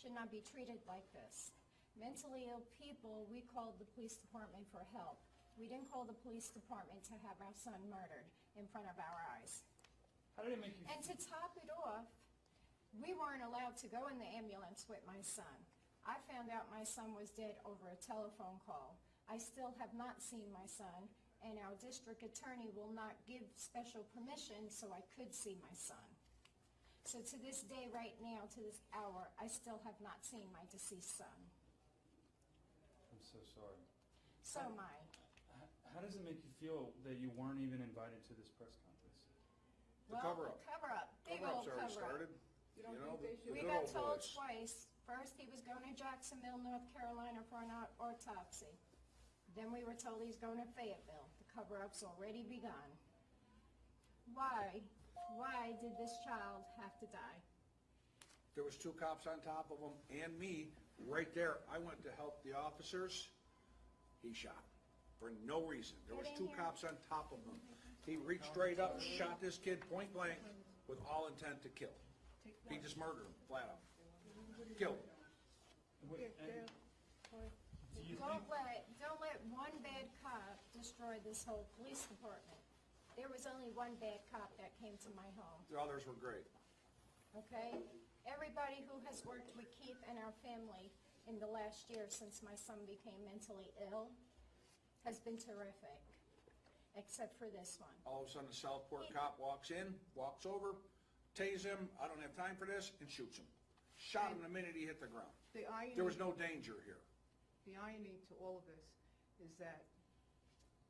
should not be treated like this. Mentally ill people, we called the police department for help. We didn't call the police department to have our son murdered in front of our eyes. How did it make you And to top it off, we weren't allowed to go in the ambulance with my son. I found out my son was dead over a telephone call. I still have not seen my son, and our district attorney will not give special permission so I could see my son. So to this day, right now, to this hour, I still have not seen my deceased son. I'm so sorry. So am I. How does it make you feel that you weren't even invited to this press conference? The cover-up. The cover-up. Big Cover-up's old already cover-up. started. You know, the We good got old told boys. twice. First, he was going to Jacksonville, North Carolina for an autopsy. Then we were told he's going to Fayetteville. The cover-up's already begun. Why did this child have to die? There was 2 cops on top of him and me right there. I went to help the officers. He shot for no reason. There was Get in 2 here. cops on top of him. He reached straight up, shot this kid point blank with all intent to kill. He just murdered him, flat out. Killed him. Do you Don't think, let one bad cop destroy this whole police department. There was only one bad cop that came to my home, The others were great. okay? Everybody who has worked with Keith and our family in the last year since my son became mentally ill has been terrific, except for this one. All of a sudden, a Southport cop walks in, walks over, tased him, I don't have time for this, and shoots him. Shot him the minute he hit the ground. The irony, There was no danger here. the irony to all of this is that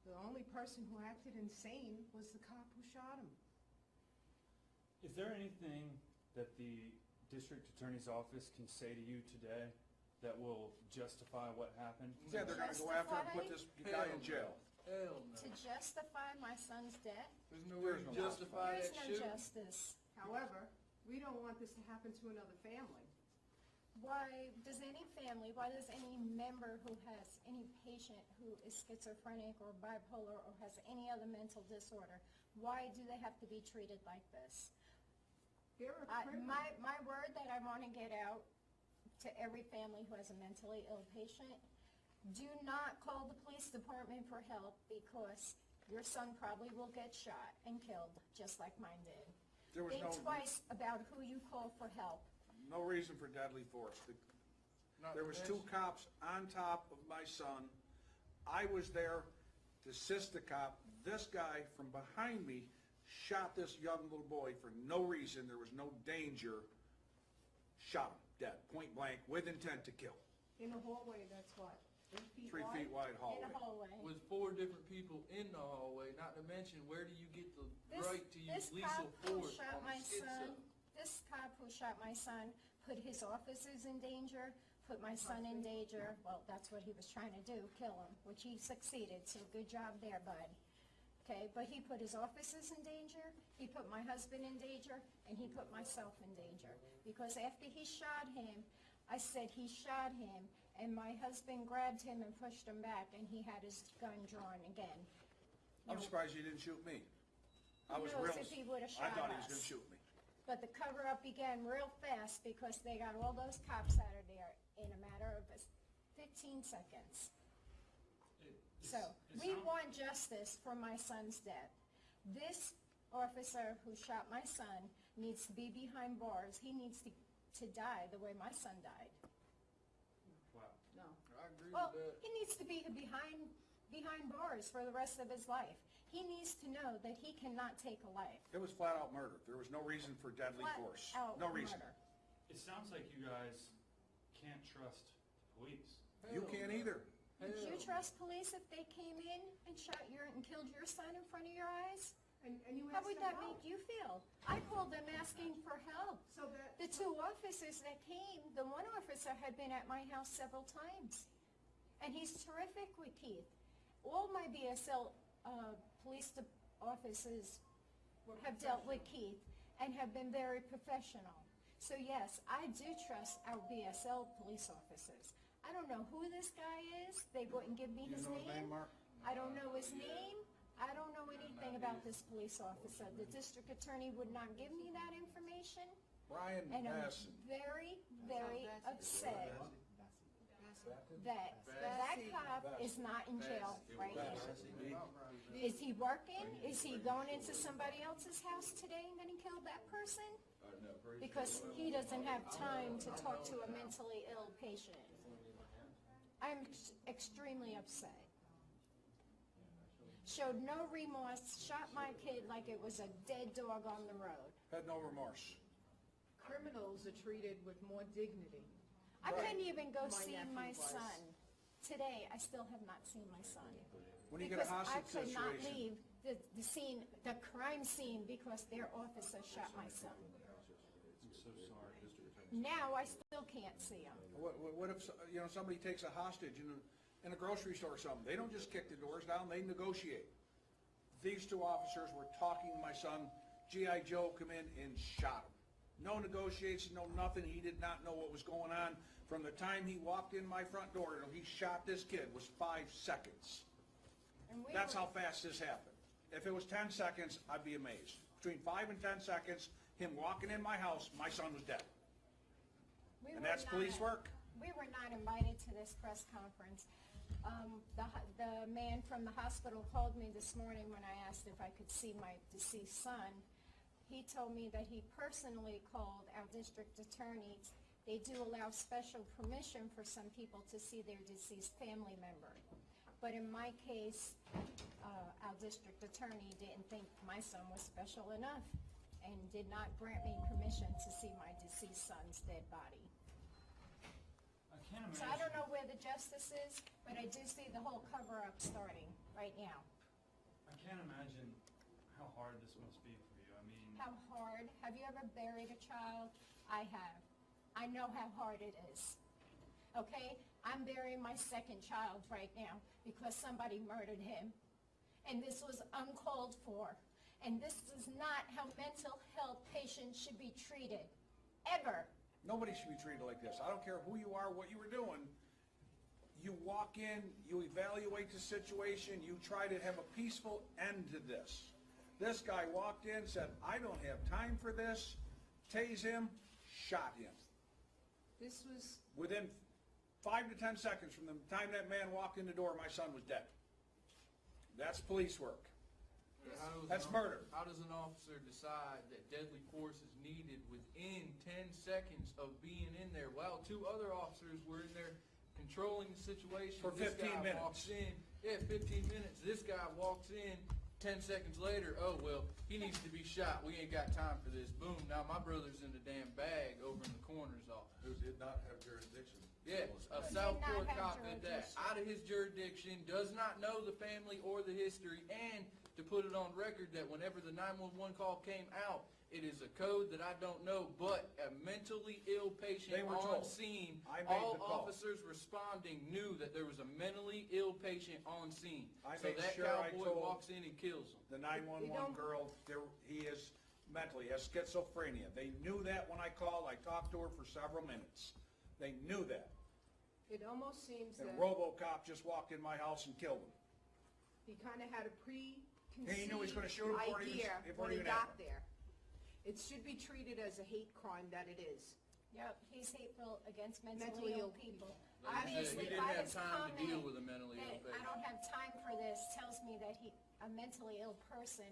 the only person who acted insane was the cop who shot him. is there anything that the district attorney's office can say to you today that will justify what happened? Yeah, they're going to go after him and put this guy in jail. Hell no. To justify my son's death, There's no way There's to no justify there is that no shooting. justice. However, we don't want this to happen to another family. Why does any family, why does any member who has any patient who is schizophrenic or bipolar or has any other mental disorder, why do they have to be treated like this? There are criminals. My word that I want to get out to every family who has a mentally ill patient, do not call the police department for help because your son probably will get shot and killed just like mine did. There was Think no- twice about who you call for help. No reason for deadly force. There was 2 cops on top of my son. I was there to assist the cop. This guy from behind me shot this young little boy for no reason. There was no danger. Shot him dead, point blank, with intent to kill. In a hallway that's what, 8 feet 3 wide? feet wide In a hallway. hallway. With 4 different people in the hallway, not to mention, where do you get the right to use This lethal cop who force shot on my a schizo? son, this cop who shot my son put his officers in danger, put my son in danger. Well, that's what he was trying to do, kill him, which he succeeded, so good job there, bud. Okay, but he put his officers in danger, he put my husband in danger, and he put myself in danger. Because after he shot him, I said he shot him, and my husband grabbed him and pushed him back, and he had his gun drawn again. I'm surprised you didn't shoot me. I was knows real. if he would've I shot thought he was us. going to shoot me. But the cover-up began real fast because they got all those cops out of there in a matter of 15 seconds. So, we want justice for my son's death. This officer who shot my son needs to be behind bars. He needs to die the way my son died. Wow. No. I agree Well, with that. he needs to be behind bars for the rest of his life. He needs to know that he cannot take a life. It was flat out murder. There was no reason for deadly Flat force. out No reason. murder. It sounds like you guys can't trust the police. You Hell can't no. either. Would you Hell. trust police if they came in and shot and killed your son in front of your eyes? And you How asked would them that how. make you feel? I called them asking for help. So that, The 2 officers that came, the one officer had been at my house several times. And he's terrific with Keith. All my BSL police officers have dealt with Keith and have been very professional. So yes, I do trust our BSL police officers. I don't know who this guy is. They wouldn't give me his know his name, Mark? I don't know his name. I don't know anything about this police officer. The district attorney would not give me that information. Brian And I'm Basson. very, very upset that that cop is not in jail right now. Is he working? Is he going into somebody else's house today and then he killed that person? Because he doesn't have time to talk to a mentally ill patient. I'm extremely upset. Showed no remorse, shot my kid like it was a dead dog on the road. Had no remorse. Criminals are treated with more dignity. I couldn't even go My see nephew my was. son. Today, I still have not seen my son. When you get a hostage Because I could not situation. leave the scene, the crime scene, because their officer shot my son. I'm so sorry. Now, I still can't see him. What if, somebody takes a hostage in a grocery store or something? They don't just kick the doors down, they negotiate. These two officers were talking to my son. G.I. Joe come in and shot him. No negotiation, no nothing. He did not know what was going on. From the time he walked in my front door till he shot this kid was 5 seconds. And we That's were- how fast this happened. If it was 10 seconds, I'd be amazed. Between 5 and 10 seconds, him walking in my house, my son was dead. we And were that's not- police work. We were not invited to this press conference. The man from the hospital called me this morning when I asked if I could see my deceased son. He told me that he personally called our district attorneys. They do allow special permission for some people to see their deceased family member. But in my case, our district attorney didn't think my son was special enough and did not grant me permission to see my deceased son's dead body. I can't imagine. So I don't know where the justice is, but I do see the whole cover-up starting right now. I can't imagine how hard this must be for you. I mean, How hard, have you ever buried a child? I have. I know how hard it is. Okay? I'm burying my second child right now because somebody murdered him. And this was uncalled for. And this is not how mental health patients should be treated. Ever. Nobody should be treated like this. I don't care who you are, what you were doing. You walk in, you evaluate the situation, you try to have a peaceful end to this. This guy walked in, said, I don't have time for this, tased him, shot him. This was, Within 5 to 10 seconds from the time that man walked in the door, my son was dead. That's police work. That's murder. How does an officer decide that deadly force is needed within 10 seconds of being in there while 2 other officers were in there controlling the situation? For This 15 guy minutes. walks in, 15 minutes. This guy walks in, 10 seconds later, oh, well, he needs to be shot. We ain't got time for this. Boom, now my brother's in the damn bag over in the coroner's office. Who did not have jurisdiction. Yeah, a Did Southport not have cop did that, jurisdiction. out of his jurisdiction, does not know the family or the history, and to put it on record that whenever the 911 call came out, it is a code that I don't know, but a mentally ill patient They were on told. scene, I made all the call. officers responding knew that there was a mentally ill patient on scene. I So made that sure I cowboy told- walks in and kills him. The 911 girl, he is mentally, has schizophrenia. They knew that when I called. I talked to her for several minutes. They knew that. it almost seems And that RoboCop just walked in my house and killed him. he kind of had a He knew he was gonna shoot him before he idea before when he he even got happened. there. It should be treated as a hate crime that it is. Yep, he's hateful against Mentally mentally ill ill people. Like you said, Obviously, he didn't by have his time to deal comment with a mentally ill that patient. I don't have time for this tells me that a mentally ill person